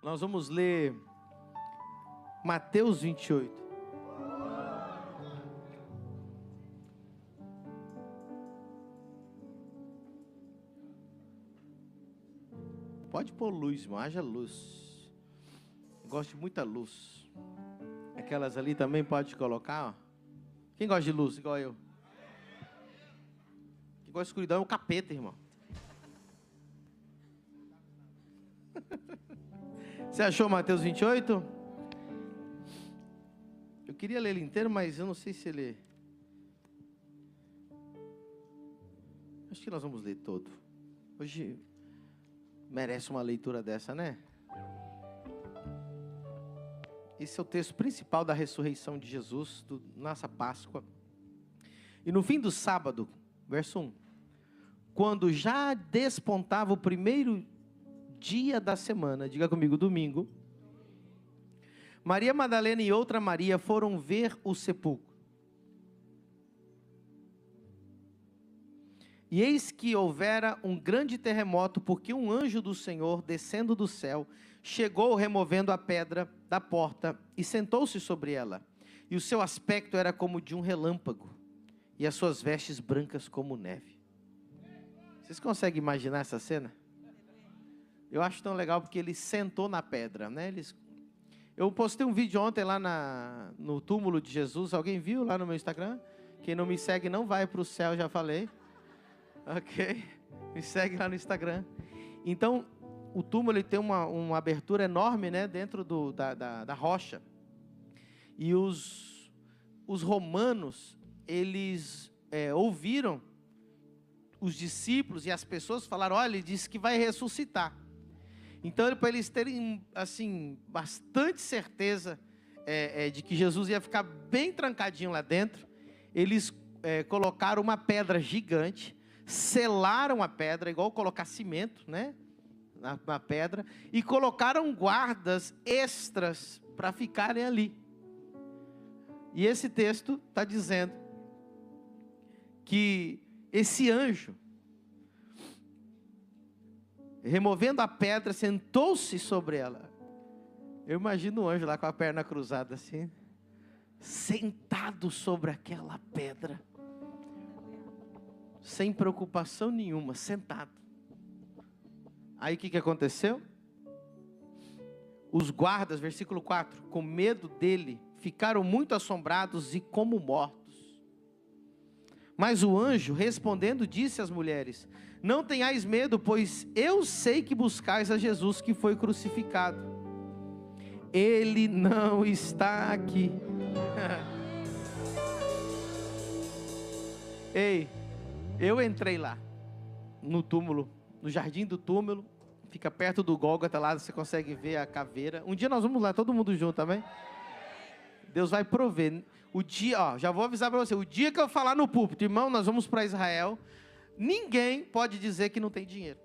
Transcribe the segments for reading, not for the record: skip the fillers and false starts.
Nós vamos ler Mateus 28. Pode pôr luz, irmão, haja luz. Eu gosto de muita luz. Aquelas ali também pode colocar, ó. Quem gosta de luz, igual eu? Quem gosta de escuridão é o capeta, irmão. Você achou Mateus 28? Eu queria ler ele inteiro, mas eu não sei se ele... Acho que nós vamos ler todo. Hoje merece uma leitura dessa, né? Esse é o texto principal da ressurreição de Jesus, nossa Páscoa. E no fim do sábado, verso 1. Quando já despontava o primeiro dia da semana, diga comigo, domingo, Maria Madalena e outra Maria foram ver o sepulcro. E eis que houvera um grande terremoto, porque um anjo do Senhor, descendo do céu, chegou removendo a pedra da porta e sentou-se sobre ela. E o seu aspecto era como de um relâmpago, e as suas vestes brancas como neve. Vocês conseguem imaginar essa cena? Eu acho tão legal porque ele sentou na pedra, né? Eu postei um vídeo ontem lá no túmulo de Jesus. Alguém viu lá no meu Instagram? Quem não me segue não vai para o céu, já falei. Ok? Me segue lá no Instagram. Então, o túmulo ele tem uma abertura enorme, né? Dentro da rocha. E os romanos, eles ouviram os discípulos e as pessoas falaram, olha, ele disse que vai ressuscitar. Então, para eles terem, assim, bastante certeza de que Jesus ia ficar bem trancadinho lá dentro, eles colocaram uma pedra gigante, selaram a pedra, igual colocar cimento, né, na pedra, e colocaram guardas extras para ficarem ali. E esse texto está dizendo que esse anjo, removendo a pedra, sentou-se sobre ela. Eu imagino o anjo lá com a perna cruzada assim, sentado sobre aquela pedra, sem preocupação nenhuma, sentado. Aí o que aconteceu? Os guardas, versículo 4, com medo dele, ficaram muito assombrados e como mortos. Mas o anjo, respondendo, disse às mulheres, não tenhais medo, pois eu sei que buscais a Jesus que foi crucificado. Ele não está aqui. Ei, eu entrei lá, no túmulo, no jardim do túmulo, fica perto do Gólgota lá, você consegue ver a caveira. Um dia nós vamos lá, todo mundo junto, amém? Deus vai prover. O dia, ó, já vou avisar para você, o dia que eu falar no púlpito, irmão, nós vamos para Israel, ninguém pode dizer que não tem dinheiro.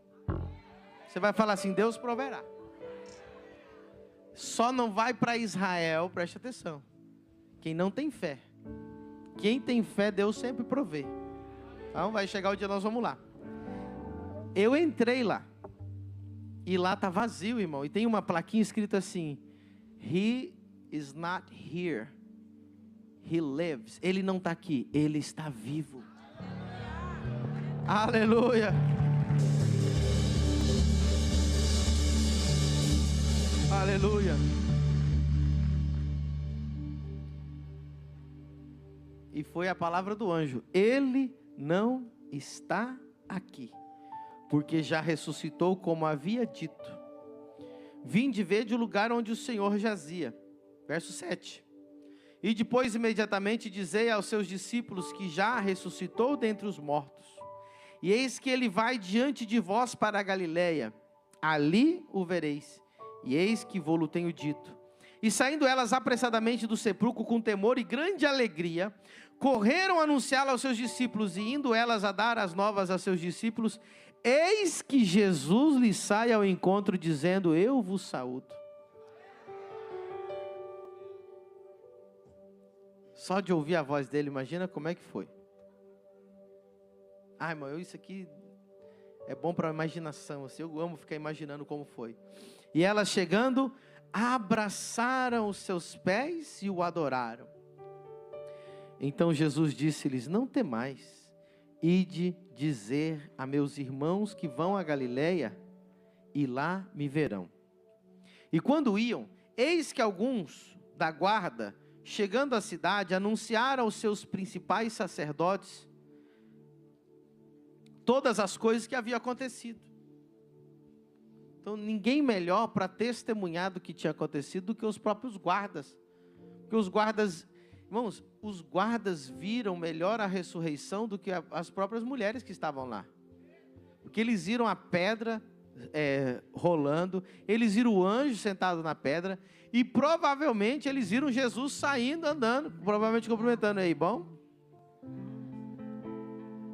Você vai falar assim, Deus proverá. Só não vai para Israel, preste atenção, quem não tem fé. Quem tem fé, Deus sempre provê. Então vai chegar o dia, nós vamos lá. Eu entrei lá, e lá está vazio, irmão, e tem uma plaquinha escrita assim, He is not here, He lives. Ele não está aqui, Ele está vivo. Aleluia. Aleluia. E foi a palavra do anjo, Ele não está aqui, porque já ressuscitou como havia dito. Vinde ver de o lugar onde o Senhor jazia. Verso 7. E depois imediatamente dizei aos seus discípulos que já ressuscitou dentre os mortos. E eis que ele vai diante de vós para a Galileia. Ali o vereis. E eis que vou-lo tenho dito. E saindo elas apressadamente do sepulcro com temor e grande alegria, correram anunciá-lo aos seus discípulos. E indo elas a dar as novas a seus discípulos, eis que Jesus lhes sai ao encontro dizendo, eu vos saúdo. Só de ouvir a voz dele, imagina como é que foi. Ah, irmão, isso aqui é bom para a imaginação, assim, eu amo ficar imaginando como foi. E elas chegando, abraçaram os seus pés e o adoraram. Então Jesus disse-lhes: não temais, ide dizer a meus irmãos que vão a Galileia, e lá me verão. E quando iam, eis que alguns da guarda, chegando à cidade, anunciaram aos seus principais sacerdotes todas as coisas que haviam acontecido. Então ninguém melhor para testemunhar do que tinha acontecido do que os próprios guardas. Porque os guardas, irmãos, os guardas viram melhor a ressurreição do que as próprias mulheres que estavam lá. Porque eles viram a pedra rolando, eles viram o anjo sentado na pedra, e provavelmente eles viram Jesus saindo, andando, provavelmente cumprimentando. Aí, bom?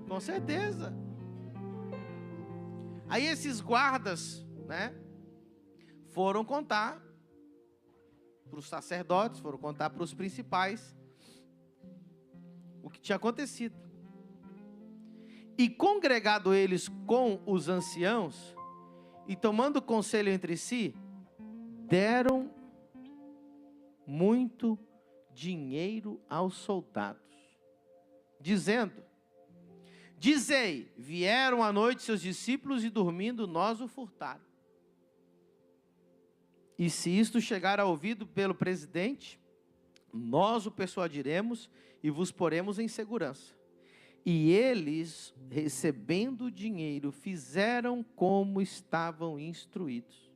Com certeza. Aí esses guardas, né, foram contar para os sacerdotes, foram contar para os principais o que tinha acontecido. E congregado eles com os anciãos, e tomando conselho entre si, deram muito dinheiro aos soldados, dizendo: dizei, vieram à noite seus discípulos e dormindo nós o furtaram. E se isto chegar a ouvido pelo presidente, nós o persuadiremos e vos poremos em segurança. E eles, recebendo o dinheiro, fizeram como estavam instruídos.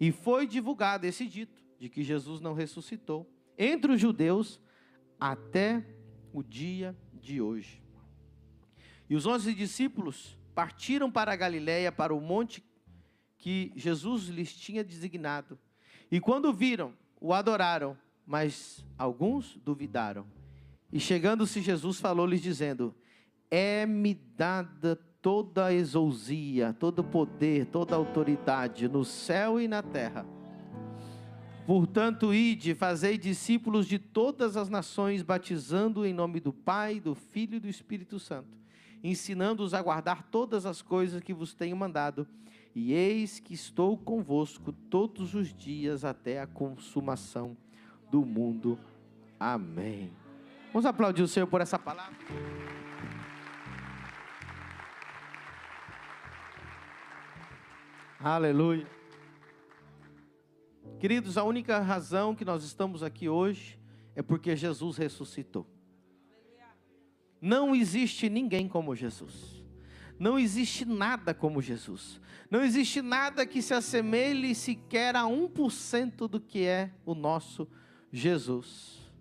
E foi divulgado esse dito, de que Jesus não ressuscitou, entre os judeus, até o dia de hoje. E os 11 discípulos partiram para a Galileia, para o monte que Jesus lhes tinha designado. E quando viram, o adoraram, mas alguns duvidaram. E chegando-se Jesus, falou-lhes dizendo: é-me dada toda a exousia, todo o poder, toda a autoridade, no céu e na terra. Portanto, ide, fazei discípulos de todas as nações, batizando em nome do Pai, do Filho e do Espírito Santo, ensinando-os a guardar todas as coisas que vos tenho mandado. E eis que estou convosco todos os dias até a consumação do mundo. Amém. Vamos aplaudir o Senhor por essa palavra. Aleluia. Queridos, a única razão que nós estamos aqui hoje é porque Jesus ressuscitou. Não existe ninguém como Jesus. Não existe nada como Jesus. Não existe nada que se assemelhe sequer a 1% do que é o nosso Jesus.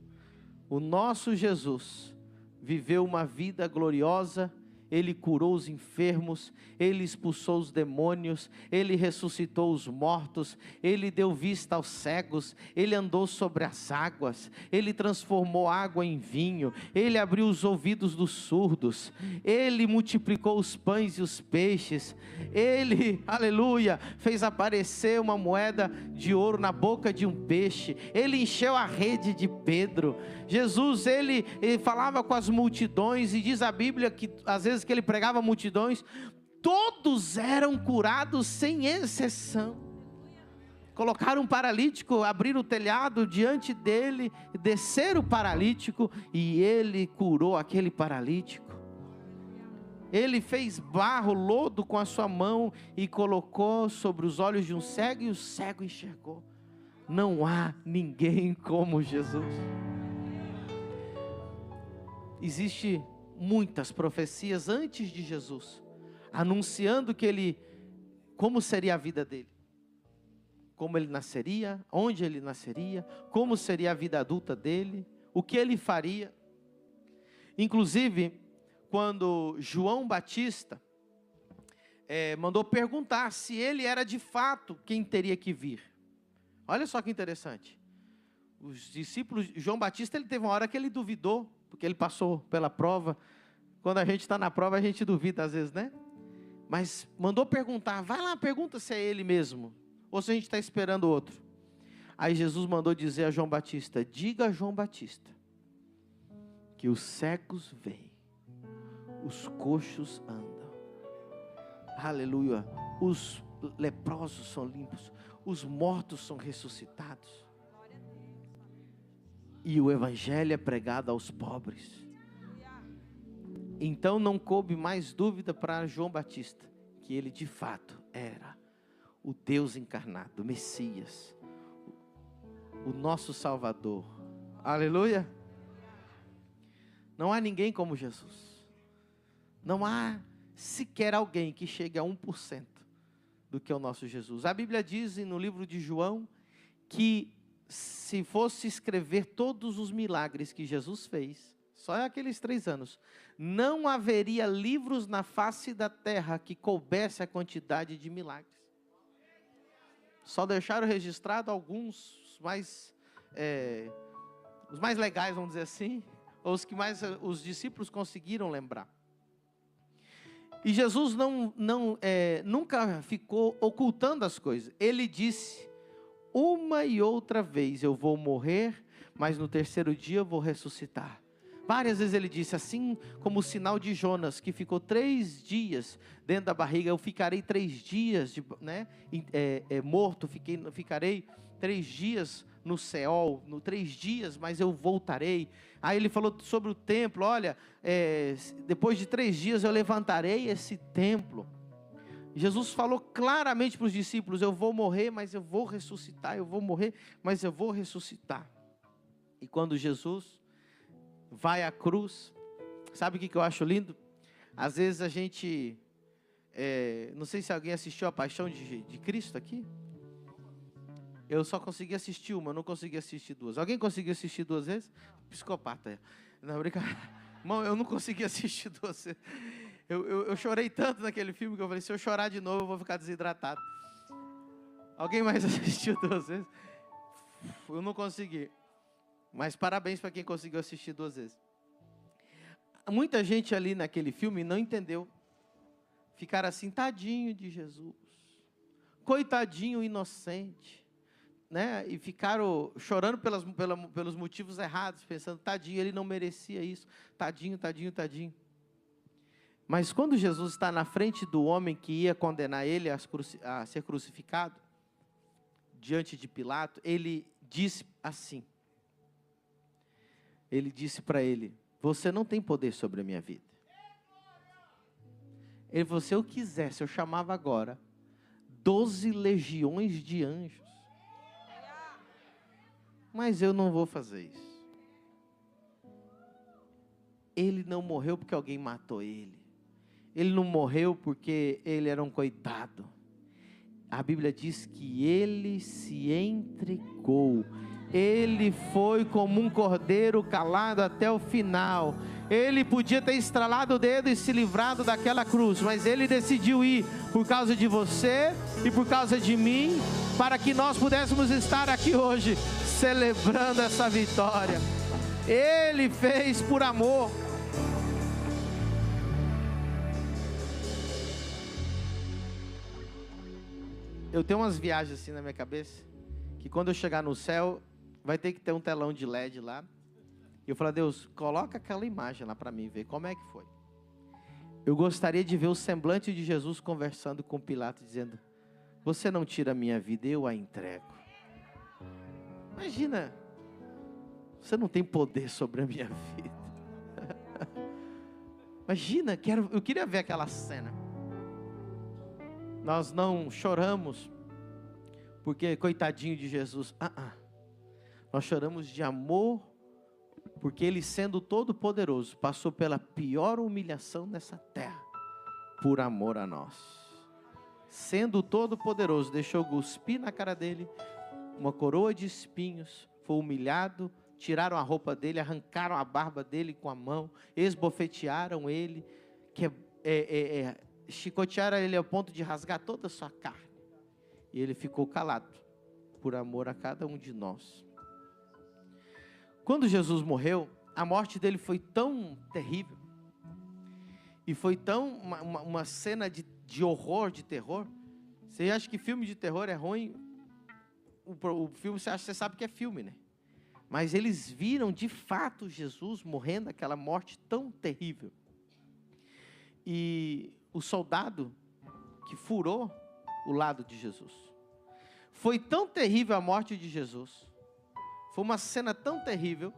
O nosso Jesus viveu uma vida gloriosa. Ele curou os enfermos, Ele expulsou os demônios, Ele ressuscitou os mortos, Ele deu vista aos cegos, Ele andou sobre as águas, Ele transformou água em vinho, Ele abriu os ouvidos dos surdos, Ele multiplicou os pães e os peixes, Ele, aleluia, fez aparecer uma moeda de ouro na boca de um peixe, Ele encheu a rede de Pedro. Jesus, ele falava com as multidões, e diz a Bíblia que às vezes que ele pregava multidões, todos eram curados sem exceção. Colocaram um paralítico, abriram o telhado diante dele, desceram o paralítico e ele curou aquele paralítico. Ele fez barro, lodo com a sua mão e colocou sobre os olhos de um cego e o cego enxergou. Não há ninguém como Jesus. Existe muitas profecias antes de Jesus, anunciando que como seria a vida dele, como ele nasceria, onde ele nasceria, como seria a vida adulta dele, o que ele faria. Inclusive, quando João Batista mandou perguntar se ele era de fato quem teria que vir. Olha só que interessante. Os discípulos, João Batista, ele teve uma hora que ele duvidou, porque ele passou pela prova. Quando a gente está na prova, a gente duvida às vezes, né? Mas mandou perguntar, vai lá, pergunta se é ele mesmo, ou se a gente está esperando outro. Aí Jesus mandou dizer a João Batista: diga a João Batista, que os cegos veem, os coxos andam, aleluia, os leprosos são limpos, os mortos são ressuscitados. E o evangelho é pregado aos pobres. Então não coube mais dúvida para João Batista, que ele de fato era o Deus encarnado, o Messias, o nosso Salvador. Aleluia! Não há ninguém como Jesus. Não há sequer alguém que chegue a 1% do que é o nosso Jesus. A Bíblia diz no livro de João que se fosse escrever todos os milagres que Jesus fez, só aqueles 3 anos, não haveria livros na face da terra que coubesse a quantidade de milagres. Só deixaram registrado alguns os mais legais, vamos dizer assim, ou os que mais os discípulos conseguiram lembrar. E Jesus nunca ficou ocultando as coisas. Ele disse uma e outra vez: eu vou morrer, mas no 3º dia eu vou ressuscitar. Várias vezes ele disse, assim como o sinal de Jonas, que ficou 3 dias dentro da barriga: eu ficarei 3 dias morto, ficarei 3 dias no céu, 3 dias, mas eu voltarei. Aí ele falou sobre o templo: olha, depois de 3 dias eu levantarei esse templo. Jesus falou claramente para os discípulos: eu vou morrer, mas eu vou ressuscitar. Eu vou morrer, mas eu vou ressuscitar. E quando Jesus vai à cruz, sabe o que eu acho lindo? Às vezes a gente, não sei se alguém assistiu a Paixão de Cristo aqui. Eu só consegui assistir uma, não consegui assistir 2. Alguém conseguiu assistir 2 vezes? Psicopata. Não, brincadeira. Irmão, eu não consegui assistir 2 vezes. Eu chorei tanto naquele filme que eu falei: se eu chorar de novo eu vou ficar desidratado. Alguém mais assistiu 2 vezes? Eu não consegui. Mas parabéns para quem conseguiu assistir 2 vezes. Muita gente ali naquele filme não entendeu. Ficaram assim: tadinho de Jesus, coitadinho inocente, né? E ficaram chorando pelos motivos errados, pensando: tadinho, ele não merecia isso, tadinho, tadinho, tadinho. Mas quando Jesus está na frente do homem que ia condenar ele a ser crucificado, diante de Pilato, ele disse assim, ele disse para ele: você não tem poder sobre a minha vida. Ele falou: se eu quisesse, eu chamava agora 12 legiões de anjos, mas eu não vou fazer isso. Ele não morreu porque alguém matou ele. Ele não morreu porque ele era um coitado. A Bíblia diz que ele se entregou. Ele foi como um cordeiro calado até o final. Ele podia ter estralado o dedo e se livrado daquela cruz, mas ele decidiu ir por causa de você e por causa de mim, para que nós pudéssemos estar aqui hoje celebrando essa vitória. Ele fez por amor. Eu tenho umas viagens assim na minha cabeça, que quando eu chegar no céu, vai ter que ter um telão de LED lá. E eu falo: Deus, coloca aquela imagem lá para mim ver como é que foi. Eu gostaria de ver o semblante de Jesus conversando com Pilato, dizendo: você não tira a minha vida, eu a entrego. Imagina, você não tem poder sobre a minha vida. Imagina, eu queria ver aquela cena. Nós não choramos porque coitadinho de Jesus. Nós choramos de amor, porque Ele, sendo todo poderoso, passou pela pior humilhação nessa terra, por amor a nós. Sendo todo poderoso, deixou cuspir na cara dele uma coroa de espinhos, foi humilhado, tiraram a roupa dele, arrancaram a barba dele com a mão, esbofetearam ele, chicotearam ele ao ponto de rasgar toda a sua carne. E ele ficou calado, por amor a cada um de nós. Quando Jesus morreu, a morte dele foi tão terrível, e foi tão uma cena de horror, de terror. Você acha que filme de terror é ruim? O filme, você sabe que é filme, né? Mas eles viram de fato Jesus morrendo aquela morte tão terrível. E o soldado que furou o lado de Jesus Foi tão terrível a morte de Jesus, foi uma cena tão terrível,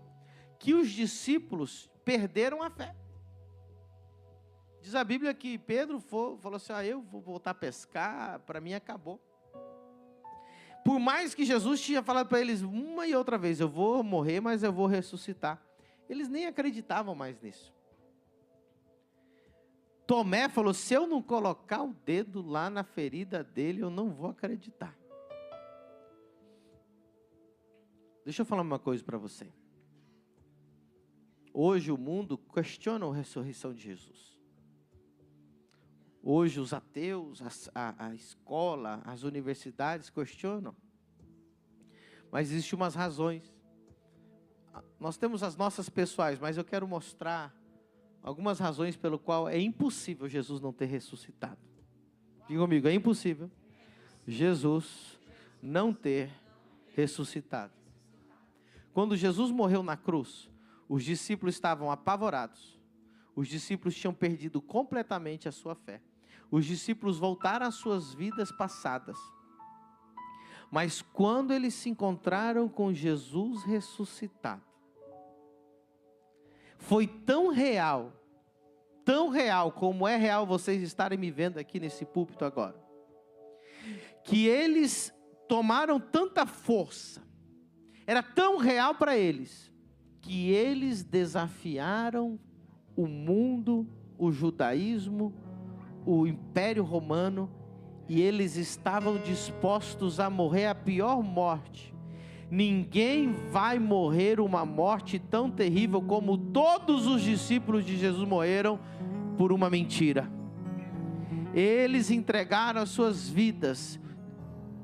que os discípulos perderam a fé. Diz a Bíblia que Pedro falou assim, eu vou voltar a pescar, para mim acabou. Por mais que Jesus tinha falado para eles uma e outra vez, eu vou morrer, mas eu vou ressuscitar. Eles nem acreditavam mais nisso. Tomé falou, se eu não colocar o dedo lá na ferida dele, eu não vou acreditar. Deixa eu falar uma coisa para você. Hoje o mundo questiona a ressurreição de Jesus. Hoje os ateus, a escola, as universidades questionam. Mas existem umas razões. Nós temos as nossas pessoais, mas eu quero mostrar algumas razões pelo qual é impossível Jesus não ter ressuscitado. Diga comigo, é impossível Jesus não ter ressuscitado. Quando Jesus morreu na cruz, os discípulos estavam apavorados. Os discípulos tinham perdido completamente a sua fé. Os discípulos voltaram às suas vidas passadas. Mas quando eles se encontraram com Jesus ressuscitado, foi tão real como é real vocês estarem me vendo aqui nesse púlpito agora, que eles tomaram tanta força, era tão real para eles, que eles desafiaram o mundo, o judaísmo, o Império Romano, e eles estavam dispostos a morrer a pior morte. Ninguém vai morrer uma morte tão terrível como todos os discípulos de Jesus morreram por uma mentira. Eles entregaram as suas vidas.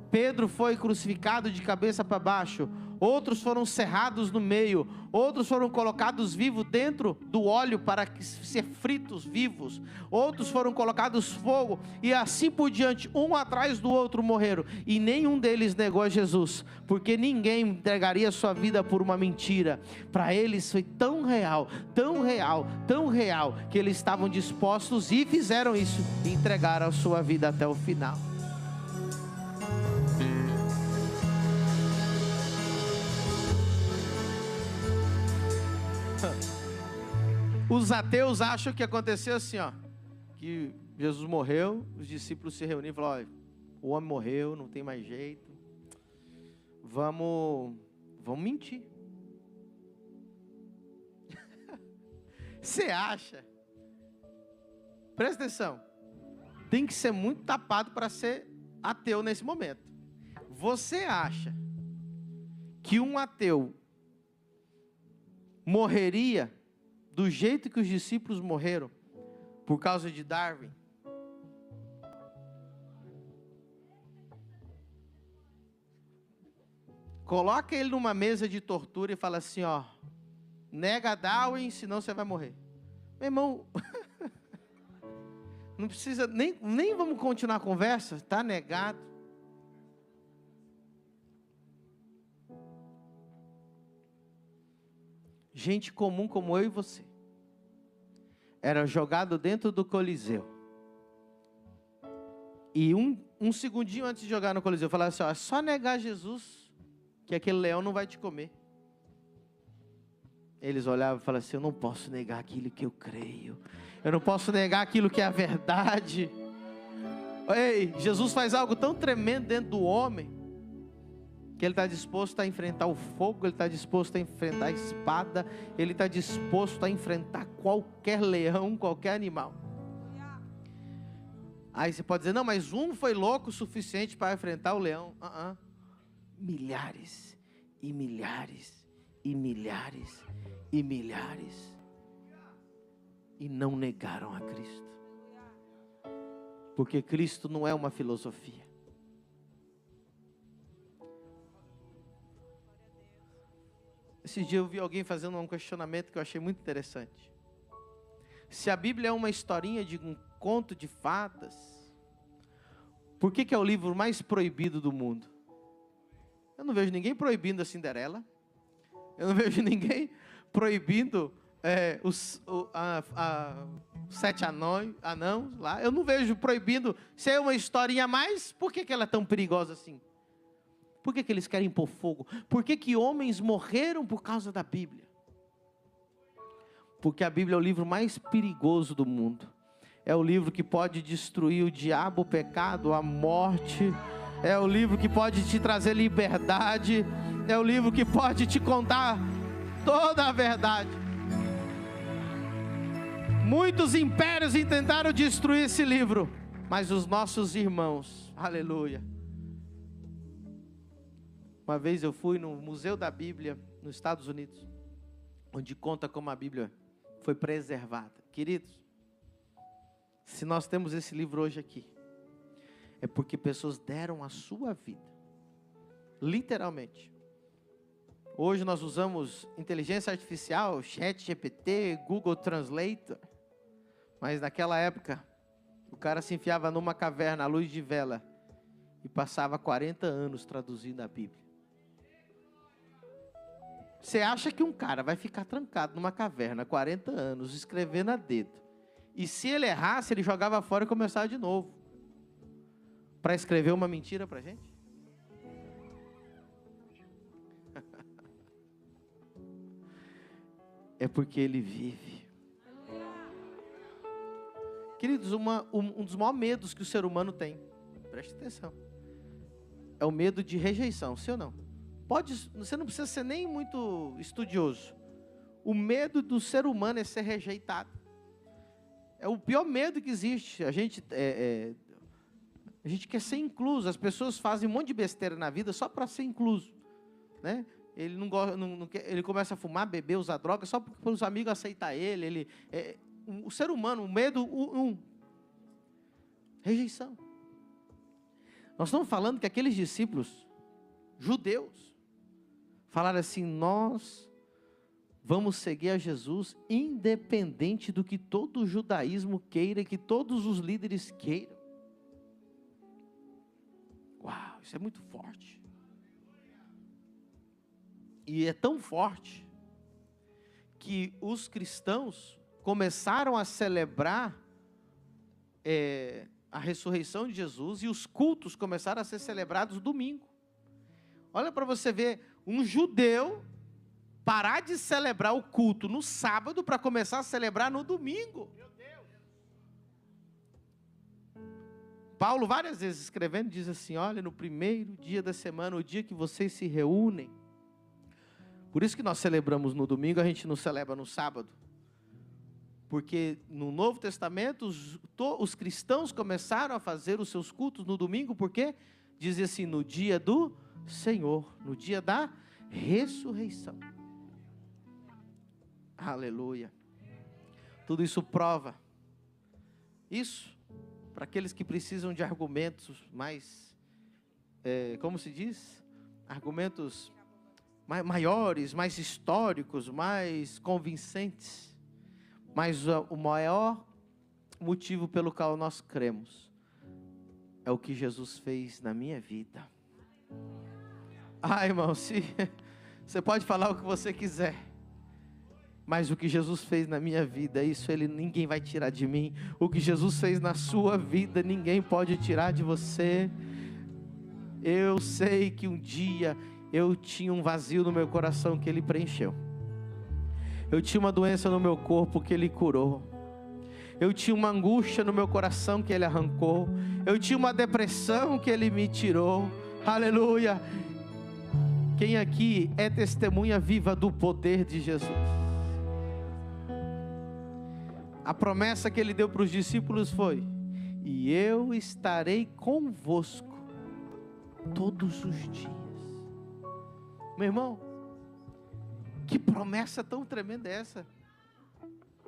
Pedro foi crucificado de cabeça para baixo. Outros foram cerrados no meio, outros foram colocados vivos dentro do óleo para ser fritos vivos, outros foram colocados fogo, e assim por diante, um atrás do outro morreram, e nenhum deles negou a Jesus, porque ninguém entregaria sua vida por uma mentira. Para eles foi tão real, tão real, tão real, que eles estavam dispostos e fizeram isso, e entregaram a sua vida até o final. Os ateus acham que aconteceu assim, que Jesus morreu, os discípulos se reuniram e falaram, o homem morreu, não tem mais jeito, vamos mentir. Você acha? Presta atenção, tem que ser muito tapado para ser ateu nesse momento. Você acha que um ateu morreria do jeito que os discípulos morreram, por causa de Darwin? Coloca ele numa mesa de tortura e fala assim, nega Darwin, senão você vai morrer. Meu irmão, não precisa, nem vamos continuar a conversa, está negado. Gente comum como eu e você, era jogado dentro do Coliseu, e um segundinho antes de jogar no Coliseu, falava assim, é só negar Jesus, que aquele leão não vai te comer. Eles olhavam e falavam assim, eu não posso negar aquilo que eu creio, eu não posso negar aquilo que é a verdade. Ei, Jesus faz algo tão tremendo dentro do homem, que ele está disposto a enfrentar o fogo, ele está disposto a enfrentar a espada, ele está disposto a enfrentar qualquer leão, qualquer animal. Aí você pode dizer, não, mas um foi louco o suficiente para enfrentar o leão. Milhares, e milhares, e milhares, e milhares, e não negaram a Cristo, porque Cristo não é uma filosofia. Esse dia eu vi alguém fazendo um questionamento que eu achei muito interessante. Se a Bíblia é uma historinha de um conto de fadas, por que é o livro mais proibido do mundo? Eu não vejo ninguém proibindo a Cinderela. Eu não vejo ninguém proibindo os 7 anãos lá. Eu não vejo proibindo. Se é uma historinha a mais, por que ela é tão perigosa assim? Por que eles querem pôr fogo? Por que homens morreram por causa da Bíblia? Porque a Bíblia é o livro mais perigoso do mundo. É o livro que pode destruir o diabo, o pecado, a morte. É o livro que pode te trazer liberdade. É o livro que pode te contar toda a verdade. Muitos impérios tentaram destruir esse livro, mas os nossos irmãos, aleluia. Uma vez eu fui no Museu da Bíblia, nos Estados Unidos, onde conta como a Bíblia foi preservada. Queridos, se nós temos esse livro hoje aqui, é porque pessoas deram a sua vida, literalmente. Hoje nós usamos inteligência artificial, ChatGPT, Google Translator, mas naquela época, o cara se enfiava numa caverna à luz de vela e passava 40 anos traduzindo a Bíblia. Você acha que um cara vai ficar trancado numa caverna 40 anos, escrevendo a dedo, e se ele errasse, ele jogava fora e começava de novo, para escrever uma mentira para a gente? É porque ele vive. Queridos, um dos maiores medos que o ser humano tem, preste atenção, é o medo de rejeição, sim ou não? Você não precisa ser nem muito estudioso. O medo do ser humano é ser rejeitado. É o pior medo que existe. A gente quer ser incluso. As pessoas fazem um monte de besteira na vida só para ser incluso, né? Ele não gosta, ele começa a fumar, beber, usar droga só para os amigos aceitar ele. O ser humano, o medo, rejeição. Nós estamos falando que aqueles discípulos judeus falaram assim: nós vamos seguir a Jesus independente do que todo o judaísmo queira, que todos os líderes queiram. Uau, isso é muito forte. E é tão forte que os cristãos começaram a celebrar a ressurreição de Jesus, e os cultos começaram a ser celebrados domingo. Olha para você ver, um judeu parar de celebrar o culto no sábado para começar a celebrar no domingo. Meu Deus. Paulo várias vezes escrevendo diz assim: olha, no primeiro dia da semana, o dia que vocês se reúnem. Por isso que nós celebramos no domingo, a gente não celebra no sábado. Porque no Novo Testamento, os cristãos começaram a fazer os seus cultos no domingo, porque dizia assim: no dia do Senhor, no dia da ressurreição. Aleluia. Tudo isso prova. Isso, para aqueles que precisam de argumentos mais, como se diz? Argumentos maiores, mais históricos, mais convincentes. Mas o maior motivo pelo qual nós cremos é o que Jesus fez na minha vida. Irmão, você pode falar o que você quiser, mas o que Jesus fez na minha vida, isso ninguém vai tirar de mim. O que Jesus fez na sua vida, ninguém pode tirar de você. Eu sei que um dia eu tinha um vazio no meu coração que Ele preencheu. Eu tinha uma doença no meu corpo que Ele curou. Eu tinha uma angústia no meu coração que Ele arrancou. Eu tinha uma depressão que Ele me tirou. Aleluia. Quem aqui é testemunha viva do poder de Jesus? A promessa que Ele deu para os discípulos foi: e eu estarei convosco todos os dias. Meu irmão, que promessa tão tremenda é essa?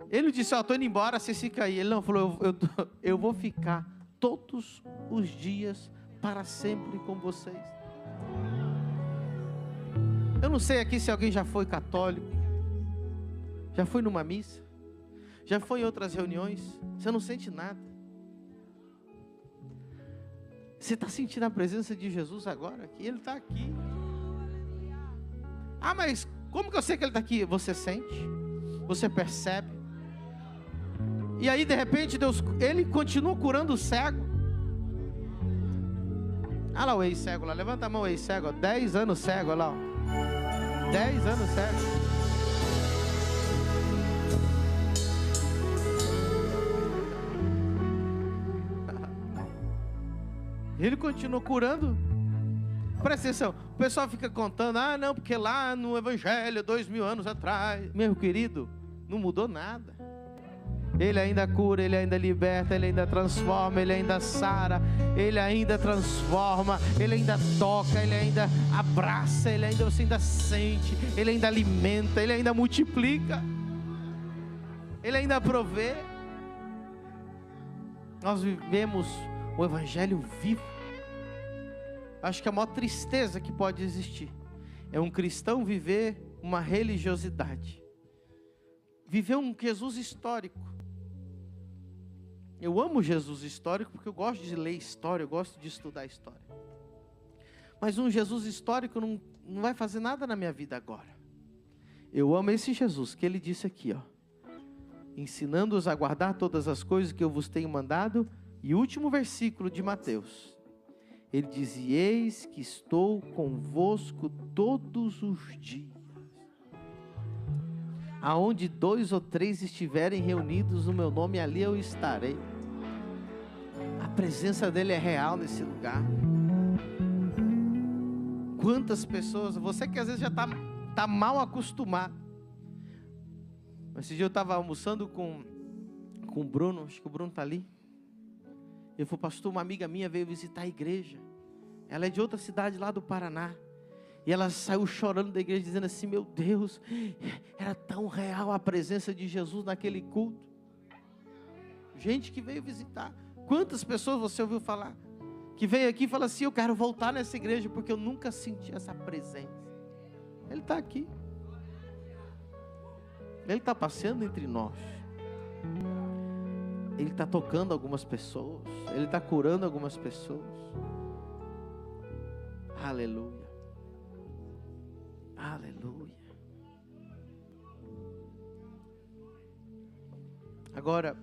Ele disse: estou indo embora, você fica aí. Ele não falou: eu vou ficar todos os dias para sempre com vocês. Eu não sei aqui se alguém já foi católico, já foi numa missa, já foi em outras reuniões. Você não sente nada. Você está sentindo a presença de Jesus agora? Que Ele está aqui. Mas como que eu sei que Ele está aqui? Você sente, você percebe. E aí de repente Ele continua curando o cego. Ah lá o ex-cego lá, levanta a mão, ex-cego, 10 anos cego, olha lá, ó. 10 anos cego. Ele continuou curando. Presta atenção, o pessoal fica contando, ah não, porque lá no Evangelho, 2000 anos atrás, meu querido, não mudou nada. Ele ainda cura, Ele ainda liberta, Ele ainda transforma, Ele ainda sara, Ele ainda transforma, Ele ainda toca, Ele ainda abraça, você ainda sente, Ele ainda alimenta, Ele ainda multiplica, Ele ainda provê. Nós vivemos o Evangelho vivo. Acho que a maior tristeza que pode existir é um cristão viver uma religiosidade, viver um Jesus histórico. Eu amo Jesus histórico porque eu gosto de ler história, eu gosto de estudar história. Mas um Jesus histórico não vai fazer nada na minha vida agora. Eu amo esse Jesus que Ele disse aqui, ó, ensinando-os a guardar todas as coisas que eu vos tenho mandado. E o último versículo de Mateus, Ele diz: eis que estou convosco todos os dias. Aonde 2 ou 3 estiverem reunidos no meu nome, ali eu estarei. A presença dEle é real nesse lugar. Quantas pessoas, você que às vezes já está mal acostumado. Esse dia eu estava almoçando com o Bruno, acho que o Bruno está ali. Eu falei: pastor, uma amiga minha veio visitar a igreja. Ela é de outra cidade lá do Paraná. E ela saiu chorando da igreja, dizendo assim: meu Deus, era tão real a presença de Jesus naquele culto. Gente que veio visitar. Quantas pessoas você ouviu falar que veio aqui e fala assim: eu quero voltar nessa igreja porque eu nunca senti essa presença. Ele está aqui. Ele está passeando entre nós. Ele está tocando algumas pessoas. Ele está curando algumas pessoas. Aleluia. Aleluia. Agora,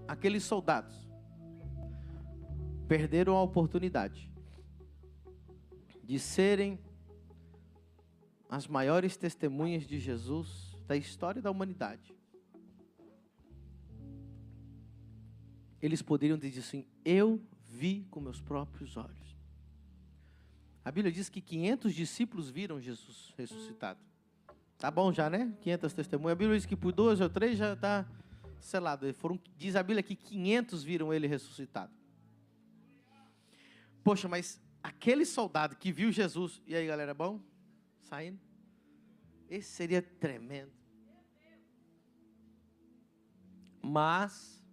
aqueles soldados perderam a oportunidade de serem as maiores testemunhas de Jesus da história da humanidade. Eles poderiam dizer assim: eu vi com meus próprios olhos. A Bíblia diz que 500 discípulos viram Jesus ressuscitado. Tá bom já, né? 500 testemunhas. A Bíblia diz que por 2 ou 3 já está selado. Diz a Bíblia que 500 viram ele ressuscitado. Poxa, mas aquele soldado que viu Jesus... E aí, galera, bom? Saindo? Esse seria tremendo. Mas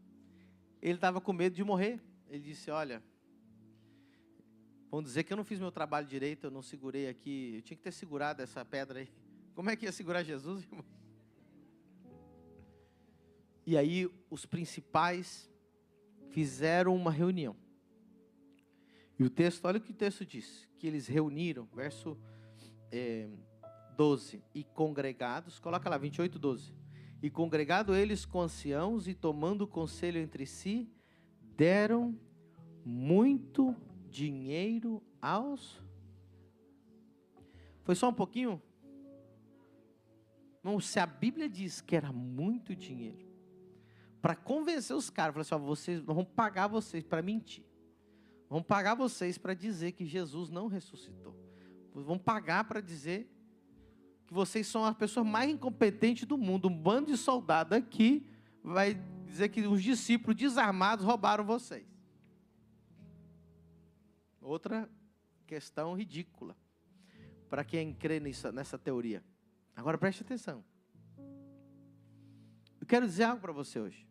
ele estava com medo de morrer. Ele disse: olha, vão dizer que eu não fiz meu trabalho direito, eu não segurei aqui, eu tinha que ter segurado essa pedra aí. Como é que ia segurar Jesus, irmão? E aí os principais fizeram uma reunião. E o texto, olha o que o texto diz, que eles reuniram, verso 12, e congregados, coloca lá, 28, 12. E congregado eles com anciãos e tomando conselho entre si, deram muito dinheiro aos... Foi só um pouquinho? Não, se a Bíblia diz que era muito dinheiro, para convencer os caras, falou assim: nós vamos pagar vocês para mentir. Vamos pagar vocês para dizer que Jesus não ressuscitou. Vamos pagar para dizer que vocês são as pessoas mais incompetentes do mundo. Um bando de soldado aqui vai dizer que os discípulos desarmados roubaram vocês. Outra questão ridícula para quem crê nessa teoria. Agora preste atenção. Eu quero dizer algo para você hoje.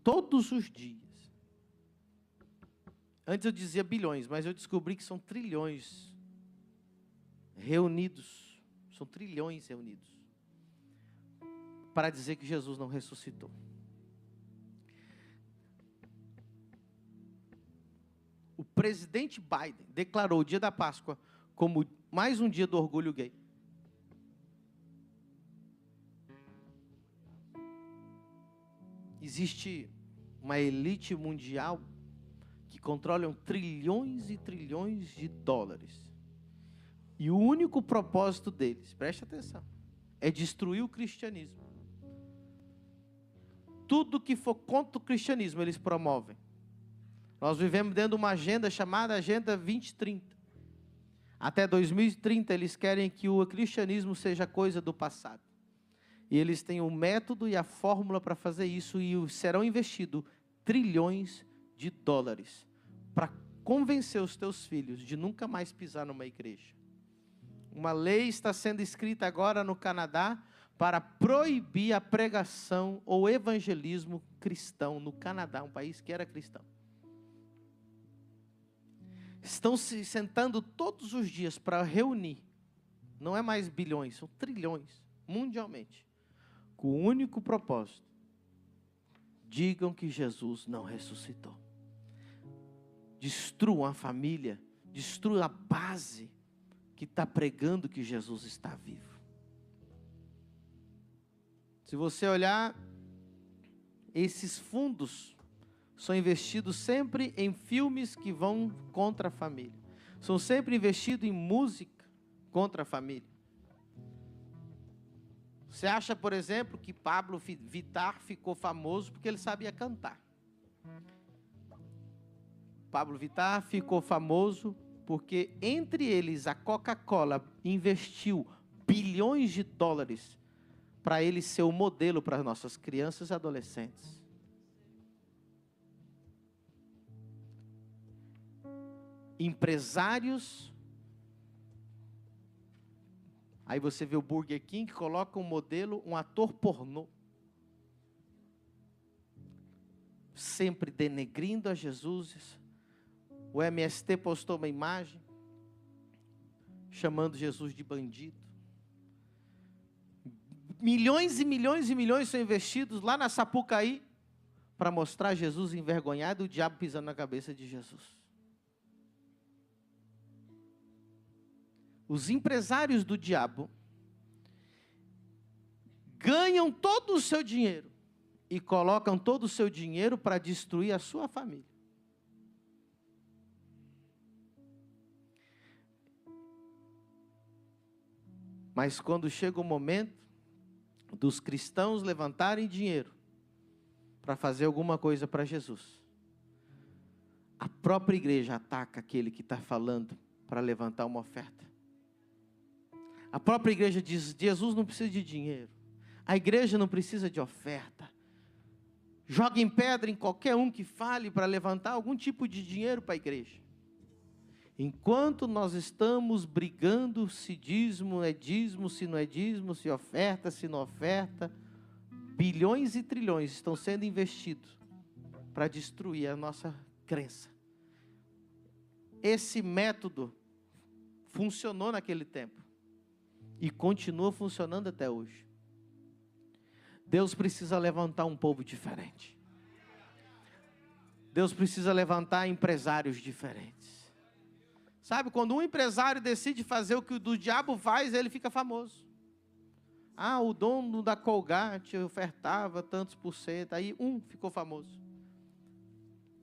Todos os dias. Antes eu dizia bilhões, mas eu descobri que são trilhões reunidos. São trilhões reunidos para dizer que Jesus não ressuscitou. O presidente Biden declarou o dia da Páscoa como mais um dia do orgulho gay. Existe uma elite mundial que controlam trilhões e trilhões de dólares. E o único propósito deles, preste atenção, é destruir o cristianismo. Tudo que for contra o cristianismo, eles promovem. Nós vivemos dentro de uma agenda chamada Agenda 2030. Até 2030, eles querem que o cristianismo seja coisa do passado. E eles têm o método e a fórmula para fazer isso, e serão investidos trilhões de dólares para convencer os teus filhos de nunca mais pisar numa igreja. Uma lei está sendo escrita agora no Canadá para proibir a pregação ou evangelismo cristão no Canadá, um país que era cristão. Estão se sentando todos os dias para reunir, não é mais bilhões, são trilhões, mundialmente, com o único propósito: digam que Jesus não ressuscitou. Destruam a família, destruam a base que está pregando que Jesus está vivo. Se você olhar, esses fundos são investidos sempre em filmes que vão contra a família. São sempre investidos em música contra a família. Você acha, por exemplo, que Pablo Vittar ficou famoso porque ele sabia cantar. Pablo Vittar ficou famoso porque, entre eles, a Coca-Cola investiu bilhões de dólares para ele ser o modelo para nossas crianças e adolescentes. Empresários, aí você vê o Burger King que coloca um modelo, um ator pornô, sempre denegrindo a Jesus. O MST postou uma imagem chamando Jesus de bandido. Milhões e milhões e milhões são investidos lá na Sapucaí para mostrar Jesus envergonhado e o diabo pisando na cabeça de Jesus. Os empresários do diabo ganham todo o seu dinheiro e colocam todo o seu dinheiro para destruir a sua família. Mas quando chega o momento dos cristãos levantarem dinheiro para fazer alguma coisa para Jesus, a própria igreja ataca aquele que está falando para levantar uma oferta. A própria igreja diz: Jesus não precisa de dinheiro, a igreja não precisa de oferta. Joguem pedra em qualquer um que fale para levantar algum tipo de dinheiro para a igreja. Enquanto nós estamos brigando se dízimo é dízimo, se não é dízimo, se oferta, se não oferta, bilhões e trilhões estão sendo investidos para destruir a nossa crença. Esse método funcionou naquele tempo e continua funcionando até hoje. Deus precisa levantar um povo diferente. Deus precisa levantar empresários diferentes. Sabe, quando um empresário decide fazer o que o do diabo faz, ele fica famoso. Ah, o dono da Colgate ofertava tantos por cento, aí ficou famoso.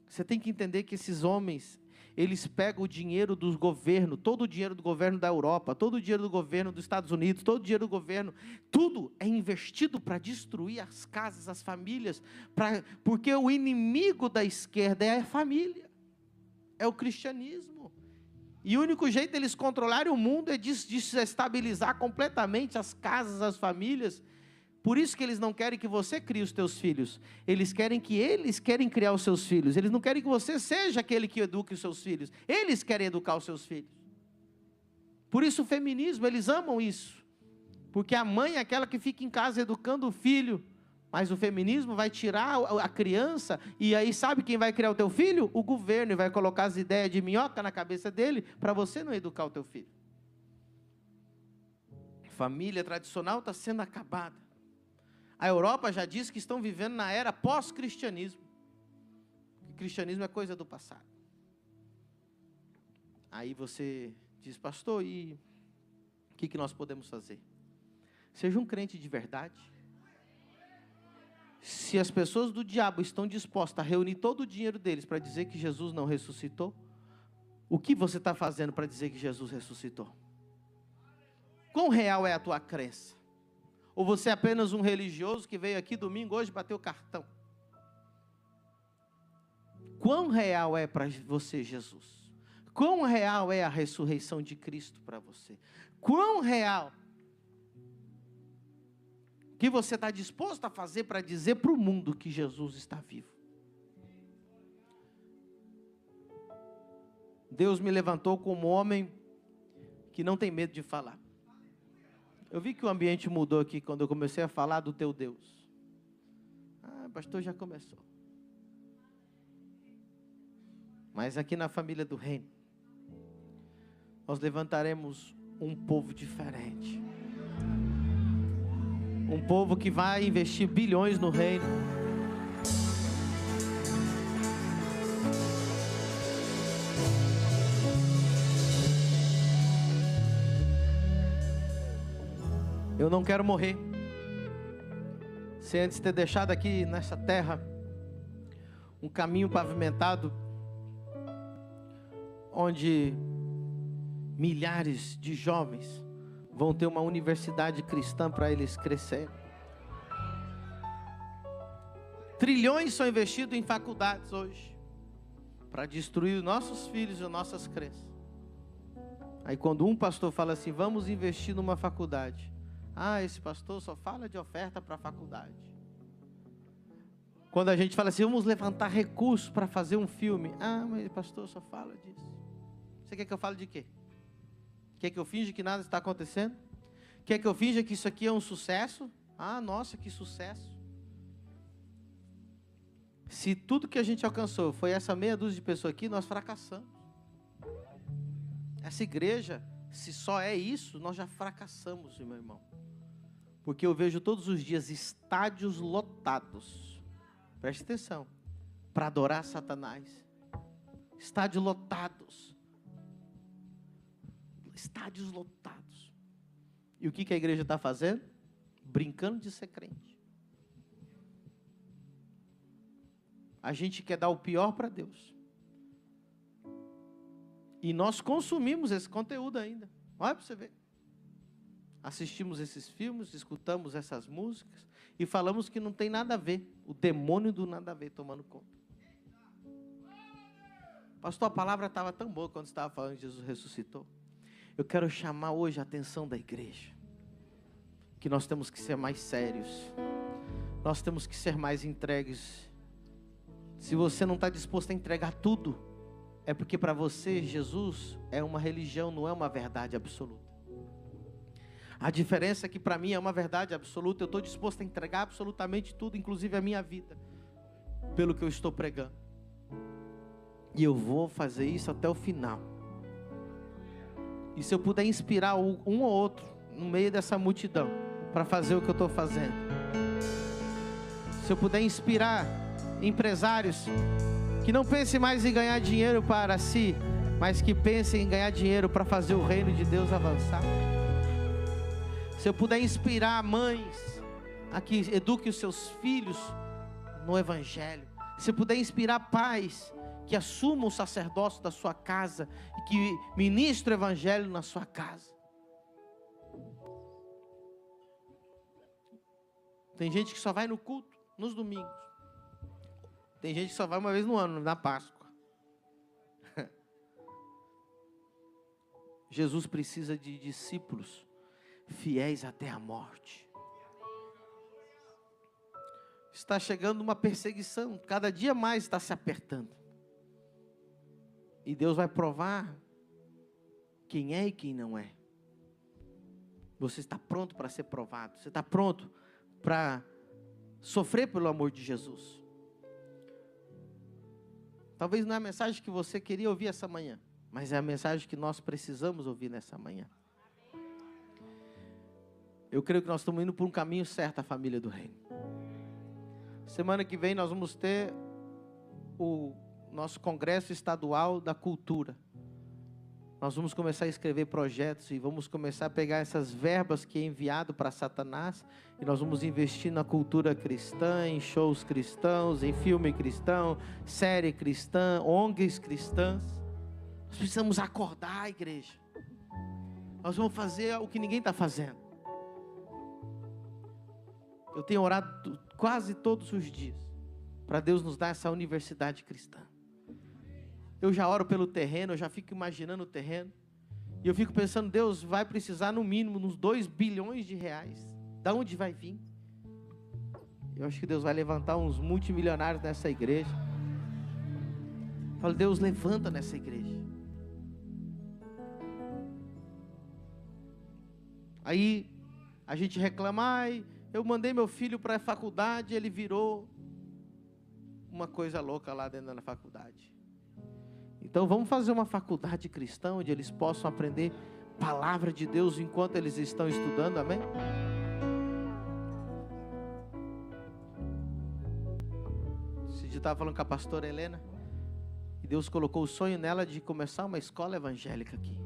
Você tem que entender que esses homens, eles pegam o dinheiro dos governos, todo o dinheiro do governo da Europa, todo o dinheiro do governo dos Estados Unidos, todo o dinheiro do governo, tudo é investido para destruir as casas, as famílias, porque o inimigo da esquerda é a família, é o cristianismo. E o único jeito deles controlarem o mundo é desestabilizar completamente as casas, as famílias. Por isso que eles não querem que você crie os teus filhos. Eles querem criar os seus filhos. Eles não querem que você seja aquele que eduque os seus filhos. Eles querem educar os seus filhos. Por isso o feminismo, eles amam isso. Porque a mãe é aquela que fica em casa educando o filho. Mas o feminismo vai tirar a criança, e aí sabe quem vai criar o teu filho? O governo, e vai colocar as ideias de minhoca na cabeça dele, para você não educar o teu filho. A família tradicional está sendo acabada. A Europa já diz que estão vivendo na era pós-cristianismo. O cristianismo é coisa do passado. Aí você diz: pastor, e o que nós podemos fazer? Seja um crente de verdade. Se as pessoas do diabo estão dispostas a reunir todo o dinheiro deles para dizer que Jesus não ressuscitou, o que você está fazendo para dizer que Jesus ressuscitou? Quão real é a tua crença? Ou você é apenas um religioso que veio aqui domingo, hoje bateu cartão? Quão real é para você Jesus? Quão real é a ressurreição de Cristo para você? Quão real que você está disposto a fazer para dizer para o mundo que Jesus está vivo? Deus me levantou como homem que não tem medo de falar. Eu vi que o ambiente mudou aqui quando eu comecei a falar do teu Deus. Ah, pastor, já começou. Mas aqui na família do reino, nós levantaremos um povo diferente. Um povo que vai investir bilhões no reino. Eu não quero morrer sem antes ter deixado aqui nessa terra um caminho pavimentado onde milhares de jovens vão ter uma universidade cristã para eles crescerem. Trilhões são investidos em faculdades hoje para destruir os nossos filhos e nossas crenças. Aí quando um pastor fala assim, vamos investir numa faculdade. Ah, esse pastor só fala de oferta para a faculdade. Quando a gente fala assim, vamos levantar recursos para fazer um filme. Ah, mas o pastor só fala disso. Você quer que eu fale de quê? Quer que eu finja que nada está acontecendo? Quer que eu finja que isso aqui é um sucesso? Ah, nossa, que sucesso. Se tudo que a gente alcançou foi essa meia dúzia de pessoas aqui, nós fracassamos. Essa igreja, se só é isso, nós já fracassamos, meu irmão. Porque eu vejo todos os dias estádios lotados. Preste atenção. Para adorar Satanás. Estádios lotados. Estádios lotados. E o que a igreja está fazendo? Brincando de ser crente. A gente quer dar o pior para Deus. E nós consumimos esse conteúdo ainda. Olha para você ver. Assistimos esses filmes, escutamos essas músicas e falamos que não tem nada a ver. O demônio do nada a ver tomando conta. Pastor, a palavra estava tão boa quando estava falando que Jesus ressuscitou. Eu quero chamar hoje a atenção da igreja. Que nós temos que ser mais sérios. Nós temos que ser mais entregues. Se você não está disposto a entregar tudo, é porque para você Jesus é uma religião, não é uma verdade absoluta. A diferença é que para mim é uma verdade absoluta. Eu estou disposto a entregar absolutamente tudo, inclusive a minha vida, pelo que eu estou pregando. E eu vou fazer isso até o final. E se eu puder inspirar um ou outro no meio dessa multidão para fazer o que eu estou fazendo. Se eu puder inspirar empresários que não pensem mais em ganhar dinheiro para si, mas que pensem em ganhar dinheiro para fazer o reino de Deus avançar. Se eu puder inspirar mães a que eduquem os seus filhos no Evangelho. Se eu puder inspirar pais que assumam o sacerdócio da sua casa e que ministrem o Evangelho na sua casa. Tem gente que só vai no culto nos domingos. Tem gente que só vai uma vez no ano, na Páscoa. Jesus precisa de discípulos fiéis até a morte. Está chegando uma perseguição, cada dia mais está se apertando. E Deus vai provar quem é e quem não é. Você está pronto para ser provado? Você está pronto para sofrer pelo amor de Jesus? Talvez não é a mensagem que você queria ouvir essa manhã, mas é a mensagem que nós precisamos ouvir nessa manhã. Eu creio que nós estamos indo por um caminho certo, a família do reino. Semana que vem nós vamos ter o nosso congresso estadual da cultura. Nós vamos começar a escrever projetos e vamos começar a pegar essas verbas que é enviado para Satanás e nós vamos investir na cultura cristã, em shows cristãos, em filme cristão, série cristã, ONGs cristãs. Nós precisamos acordar, igreja. Nós vamos fazer o que ninguém está fazendo. Eu tenho orado quase todos os dias para Deus nos dar essa universidade cristã. Eu já oro pelo terreno, eu já fico imaginando o terreno. E eu fico pensando, Deus vai precisar no mínimo uns 2 bilhões de reais. Da onde vai vir? Eu acho que Deus vai levantar uns multimilionários nessa igreja. Eu falo, Deus, levanta nessa igreja. Aí a gente reclama, eu mandei meu filho para a faculdade, ele virou uma coisa louca lá dentro da faculdade. Então vamos fazer uma faculdade cristã, onde eles possam aprender palavra de Deus enquanto eles estão estudando, amém? Esse dia eu estava falando com a pastora Helena, e Deus colocou o sonho nela de começar uma escola evangélica aqui.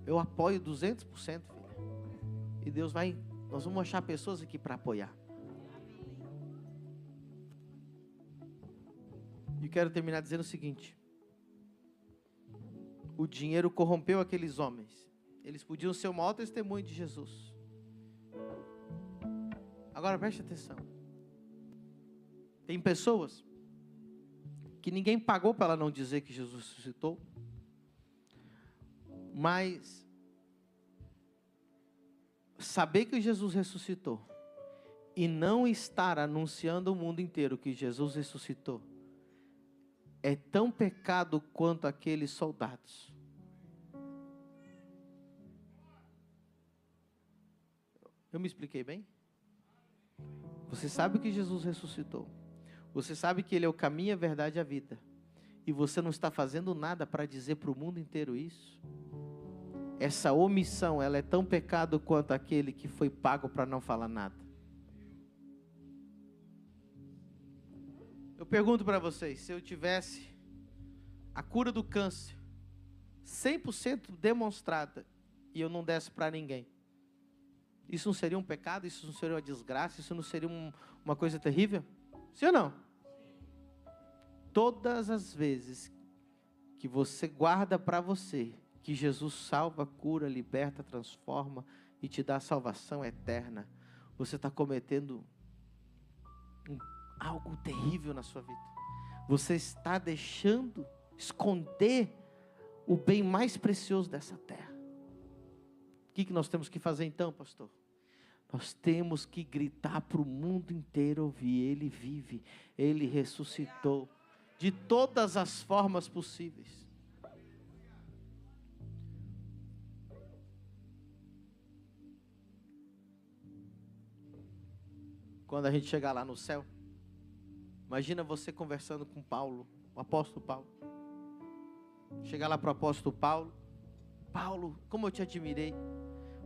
Eu apoio 200%, filha. E Deus vai, nós vamos achar pessoas aqui para apoiar. E quero terminar dizendo o seguinte: o dinheiro corrompeu aqueles homens. Eles podiam ser o maior testemunho de Jesus. Agora preste atenção. Tem pessoas que ninguém pagou para ela não dizer que Jesus ressuscitou, mas saber que Jesus ressuscitou e não estar anunciando ao mundo inteiro que Jesus ressuscitou é tão pecado quanto aqueles soldados. Eu me expliquei bem? Você sabe que Jesus ressuscitou. Você sabe que Ele é o caminho, a verdade e a vida. E você não está fazendo nada para dizer para o mundo inteiro isso. Essa omissão, ela é tão pecado quanto aquele que foi pago para não falar nada. Eu pergunto para vocês, se eu tivesse a cura do câncer 100% demonstrada e eu não desse para ninguém, isso não seria um pecado? Isso não seria uma desgraça? Isso não seria uma coisa terrível? Sim ou não? Todas as vezes que você guarda para você que Jesus salva, cura, liberta, transforma e te dá salvação eterna, você está cometendo algo terrível na sua vida. Você está deixando esconder o bem mais precioso dessa terra. O que nós temos que fazer então, pastor? Nós temos que gritar para o mundo inteiro ouvir: Ele vive, Ele ressuscitou, de todas as formas possíveis. Quando a gente chegar lá no céu, imagina você conversando com Paulo, o apóstolo Paulo. Chegar lá para o apóstolo Paulo: Paulo, como eu te admirei.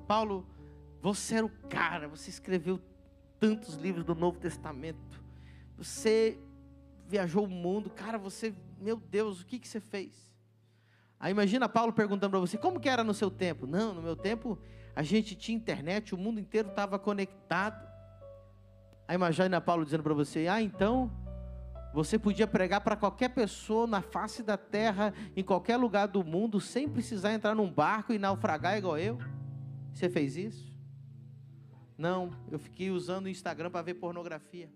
Paulo, você era o cara, você escreveu tantos livros do Novo Testamento. Você viajou o mundo, cara, você, meu Deus, o que você fez? Aí imagina Paulo perguntando para você: como que era no seu tempo? Não, no meu tempo a gente tinha internet, o mundo inteiro estava conectado. Aí imagina Paulo dizendo para você: então você podia pregar para qualquer pessoa na face da terra, em qualquer lugar do mundo, sem precisar entrar num barco e naufragar igual eu? Você fez isso? Não, eu fiquei usando o Instagram para ver pornografia.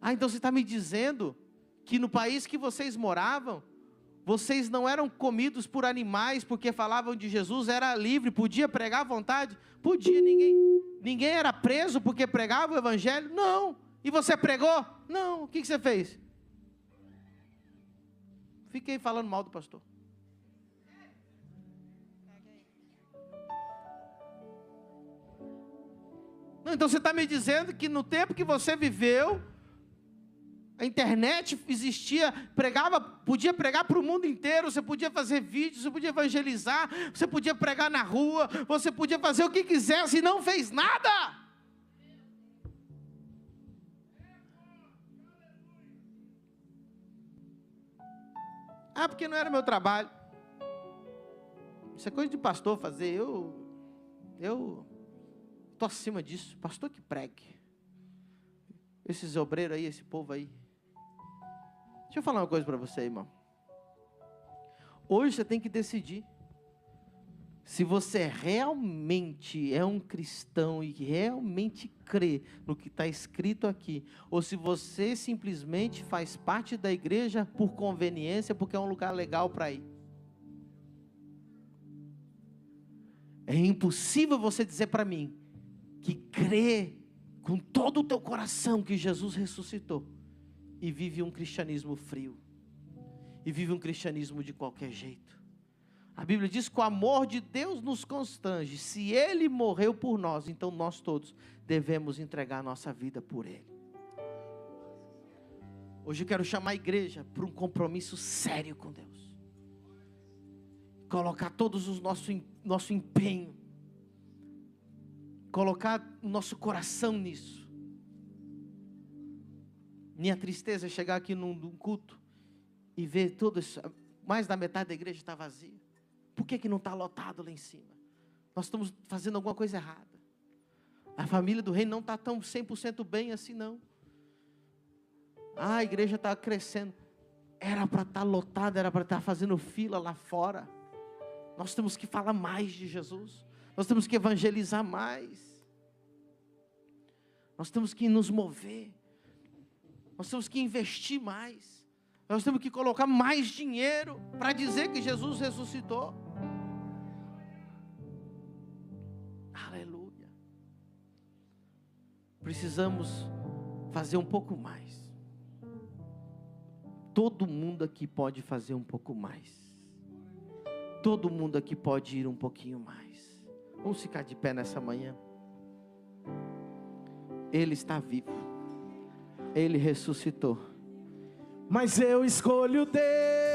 Então você está me dizendo que no país que vocês moravam, vocês não eram comidos por animais porque falavam de Jesus, era livre, podia pregar à vontade? Podia, ninguém era preso porque pregava o evangelho? Não. E você pregou? Não. O que você fez? Fiquei falando mal do pastor. Não, então você está me dizendo que no tempo que você viveu, a internet existia, podia pregar para o mundo inteiro, você podia fazer vídeos, você podia evangelizar, você podia pregar na rua, você podia fazer o que quisesse e não fez nada. Ah, porque não era meu trabalho. Isso é coisa de pastor fazer. Eu estou acima disso. Pastor que pregue. Esses obreiros aí, esse povo aí. Deixa eu falar uma coisa para você, irmão. Hoje você tem que decidir. Se você realmente é um cristão e realmente crê no que está escrito aqui, ou se você simplesmente faz parte da igreja por conveniência, porque é um lugar legal para ir. É impossível você dizer para mim que crê com todo o teu coração que Jesus ressuscitou e vive um cristianismo frio, e vive um cristianismo de qualquer jeito. A Bíblia diz que o amor de Deus nos constrange. Se Ele morreu por nós, então nós todos devemos entregar a nossa vida por Ele. Hoje eu quero chamar a igreja para um compromisso sério com Deus. Colocar todos os nosso empenho. Colocar o nosso coração nisso. Minha tristeza é chegar aqui num culto e ver mais da metade da igreja está vazia. Por que não está lotado lá em cima? Nós estamos fazendo alguma coisa errada. A família do reino não está tão 100% bem assim não. A igreja está crescendo. Era para estar lotada, era para estar fazendo fila lá fora. Nós temos que falar mais de Jesus. Nós temos que evangelizar mais. Nós temos que nos mover. Nós temos que investir mais. Nós temos que colocar mais dinheiro para dizer que Jesus ressuscitou. Aleluia. Precisamos fazer um pouco mais. Todo mundo aqui pode fazer um pouco mais. Todo mundo aqui pode ir um pouquinho mais. Vamos ficar de pé nessa manhã. Ele está vivo. Ele ressuscitou. Mas eu escolho Deus.